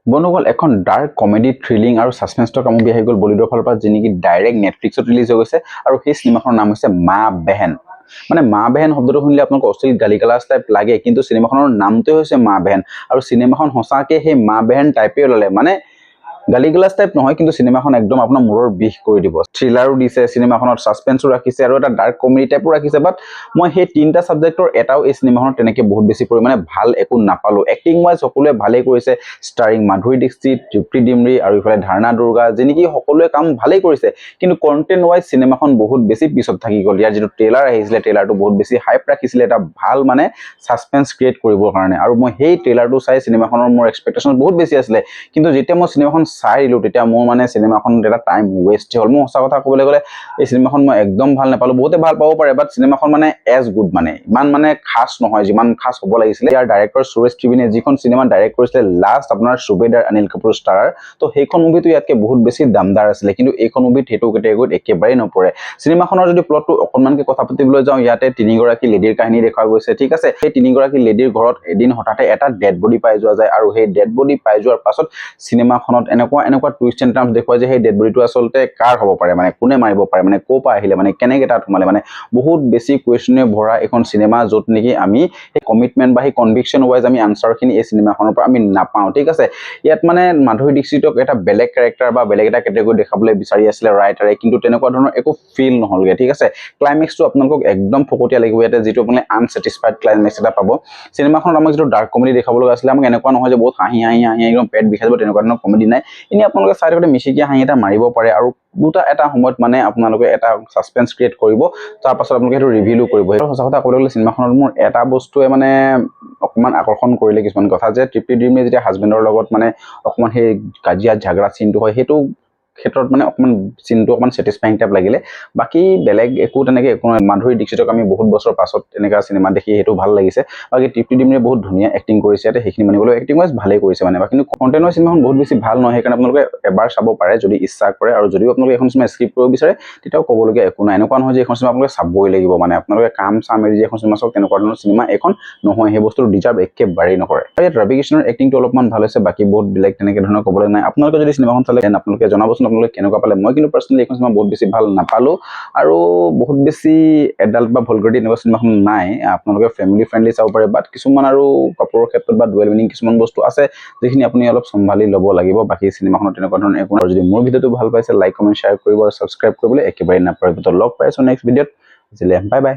বন্ধুসকল এখন dark comedy thrilling আৰু ছাছপেন্সৰ কাম আহি গ'ল বলিউডৰ ফালৰ পৰা, যি নেকি ডাইৰেক্ট নেটফ্লিক্সত ৰিলিজ হৈ গৈছে। আৰু সেই চিনেমাখনৰ নাম হৈছে মা বেহেন। মানে মা বেহেন শব্দটো শুনিলে আপোনালোক অশ্লীল গালি গালাজ টাইপ লাগে, কিন্তু চিনেমাখনৰ নামটোৱে হৈছে মা বেহেন। আৰু চিনেমাখন সঁচাকৈ সেই মা বেহেন টাইপেই ওলালে, মানে গালি গালাজ টাইপ নহয়, কিন্তু চিনেমাখন একদম আপোনাৰ মূৰৰ বিষ কৰি দিব। থ্ৰিলাৰো দিছে চিনেমাখনত, ছাছপেন্সো ৰাখিছে আৰু এটা ডাৰ্ক কমেডি টাইপো ৰাখিছে। বাট মই সেই তিনিটা ছাবজেক্টৰ এটাও এই চিনেমাখনত তেনেকৈ বহুত বেছি পৰিমাণে ভাল একো নাপালোঁ। এক্টিং ৱাইজ সকলোৱে ভালেই কৰিছে, ষ্টাৰিং মাধুৰী দীক্ষিত, তৃপ্তি ডিমৰি আৰু ইফালে ধাৰণা দুৰ্গা, যি নেকি সকলোৱে কাম ভালেই কৰিছে। কিন্তু কণ্টেণ্ট ৱাইজ চিনেমাখন বহুত বেছি পিছত থাকি গ'ল। ইয়াৰ যিটো ট্ৰেইলাৰ আহিছিলে, ট্ৰেইলাৰটো বহুত বেছি হাইপ ৰাখিছিলে এটা ভাল মানে ছাছপেন্স ক্ৰিয়েট কৰিবৰ কাৰণে। আৰু মই সেই ট্ৰেইলাৰটো চাই চিনেমাখনৰ মোৰ এক্সপেক্টেশ্যন বহুত বেছি আছিলে, কিন্তু যেতিয়া মই চিনেমাখন চাই দিলোঁ তেতিয়া মোৰ মানে চিনেমাখন এটা টাইম ৱেষ্ট হ'ল। মোৰ সঁচা কথা ক'বলৈ গ'লে এই চিনেমাখন মই একদম ভাল নাপালোঁ। বহুতে ভাল পাব পাৰে, বাট চিনেমাখন মানে এজ গুড, মানে ইমান মানে খাছ নহয় যিমান খাছ হ'ব লাগিছিলে। ইয়াৰ ডাইৰেক্টৰ সুৰেশ ত্ৰিবেণীয়ে যিখন চিনেমা ডাইৰেক্ট কৰিছিলে লাষ্ট আপোনাৰ সুবেদাৰ অনিল কাপুৰ ষ্টাৰৰ, তো সেইখন মুভিটো ইয়াতকৈ বহুত বেছি দামদাৰ আছিলে, কিন্তু এইখন মুভিত সেইটো কেটেগৰীত একেবাৰেই নপৰে। চিনেমাখনৰ যদি প্লটটো অকণমানকৈ কথা পাতিবলৈ যাওঁ, ইয়াতে তিনিগৰাকী লেডিৰ কাহিনী দেখুওৱা গৈছে, ঠিক আছে। সেই তিনিগৰাকী লেডিৰ ঘৰত এদিন হঠাতে এটা ডেড বডি পাই যোৱা যায়, আৰু সেই ডেড বডি পাই যোৱাৰ পাছত চিনেমাখনত এনেকুৱা টুইষ্ট এণ্ড টাৰ্মছ দেখুৱায় যে সেই ডেড বডিটো আচলতে কাৰ হ'ব পাৰে, মানে কোনে মাৰিব পাৰে, মানে ক'ৰ পৰা আহিলে, মানে কেনেকৈ তাত সোমালে, মানে বহুত বেছি কুৱেশ্যনে ভৰা এখন চিনেমা, য'ত নেকি আমি সেই কমিটমেণ্ট বা সেই কনভিকশ্যন ৱাইজ আমি আনচাৰখিনি এই চিনেমাখনৰ পৰা আমি নাপাওঁ, ঠিক আছে। ইয়াত মানে মাধুৰী দীক্ষিতক এটা বেলেগ কেৰেক্টাৰ বা বেলেগ এটা কেটেগৰী দেখাবলৈ বিচাৰি আছিলে ৰাইটাৰে, কিন্তু তেনেকুৱা ধৰণৰ একো ফিল নহ'লগৈ, ঠিক আছে। ক্লাইমেক্সটো আপোনালোকক একদম ফকতীয়া লাগিব ইয়াতে, যিটো আপুনি আনছেটিছফাইড ক্লাইমেক্স এটা পাব। চিনেমাখনত আমাক যিটো ডাৰ্ক কমেডি দেখাব লগা আছিলে, আমাক এনেকুৱা নহয় যে বহুত হাঁহি একদম পেট বিষাই যাব, তেনেকুৱা ধৰণৰ কমেডি নাই। এনেই আপোনালোকে চাই থাকোঁতে মিচিকীয়া হাঁহি এটা মাৰিব পাৰে, আৰু দুটা এটা সময়ত মানে আপোনালোকে এটা ছাছপেন্স ক্ৰিয়েট কৰিব, তাৰপাছত আপোনালোকে সেইটো ৰিভিলো কৰিব। সেইটো সঁচা কথা ক'বলৈ গ'লে চিনেমাখনত মোৰ এটা বস্তুৱে মানে অকণমান আকৰ্ষণ কৰিলে, কিছুমান কথা, যে তৃপ্তি ডিমৰিয়ে যেতিয়া হাজবেণ্ডৰ লগত মানে অকণমান সেই কাজিয়া ঝাগৰা চিনটো হয়, সেইটো ক্ষেত্ৰত মানে অকণমান চিনটো অকণমান ছেটিছফাইং টাইপ লাগিলে। বাকী বেলেগ একো তেনেকৈ একো নহয়। মাধুৰী দীক্ষিতক আমি বহুত বছৰ পাছত এনেকুৱা চিনেমা দেখি সেইটো ভাল লাগিছে। বাকী তৃপ্তি ডিমৰিয়ে বহুত ধুনীয়া এক্টিং কৰিছে ইয়াতে, সেইখিনি মানিবলৈ এক্টিং ৱাইজ ভালেই কৰিছে মানে। কিন্তু কণ্টেণ্ট ৱাইজ চিনেমাখন বহুত বেছি ভাল নহয়, সেইকাৰণে আপোনালোকে এবাৰ চাব পাৰে যদি ইচ্ছা কৰে। আৰু যদিও আপোনালোকে এখন চিনেমা স্কিপ কৰিব বিচাৰে তেতিয়াও ক'বলগীয়া একো নাই। এনেকুৱা নহয় যে এখন চিনেমা আপোনালোকে চাবই লাগিব, মানে আপোনালোকে কাম চাম এৰি যে এখন চিনেমা চাওক, তেনেকুৱা ধৰণৰ চিনেমা এখন নহয়। সেই বস্তুটো ডিজাৰ্ভ একেবাৰেই নকৰে। আৰু ইয়াত ৰবি কৃষ্ণৰ এক্টিংটো অলপমান ভাল হৈছে, বাকী বহুত বেলেগ তেনেকৈ ধৰণৰ ক'বলৈ নাই। আপোনালোকে যদি চিনেমাখন চালে আপোনালোকে জনাবচোন আপোনালোকে কেনেকুৱা পালে। মই কিন্তু পাৰ্চনেলি এখন চিনেমা বহুত বেছি ভাল নাপালোঁ, আৰু বহুত বেছি এডাল্ট বা ভলগাৰিটি এনেকুৱা চিনেমাখন নাই। আপোনালোকে ফেমিলি ফ্ৰেণ্ডলি চাব পাৰে, বাট কিছুমান আৰু কাপোৰৰ ক্ষেত্ৰত বা ডুৱেল মিনিং কিছুমান বস্তু আছে যিখিনি আপুনি অলপ চম্ভালি ল'ব লাগিব। বাকী চিনেমাখনত তেনেকুৱা ধৰণৰ একো নাই। আৰু যদি মোৰ ভিডিঅ'টো ভাল পাইছে লাইক কমেণ্ট শ্বেয়াৰ কৰিব আৰু ছাবস্ক্ৰাইব কৰিবলৈ একেবাৰে নাপাহৰিব। তো লগ পাইছোঁ নেক্সট ভিডিঅ'ত। আজিলৈ বাই বাই।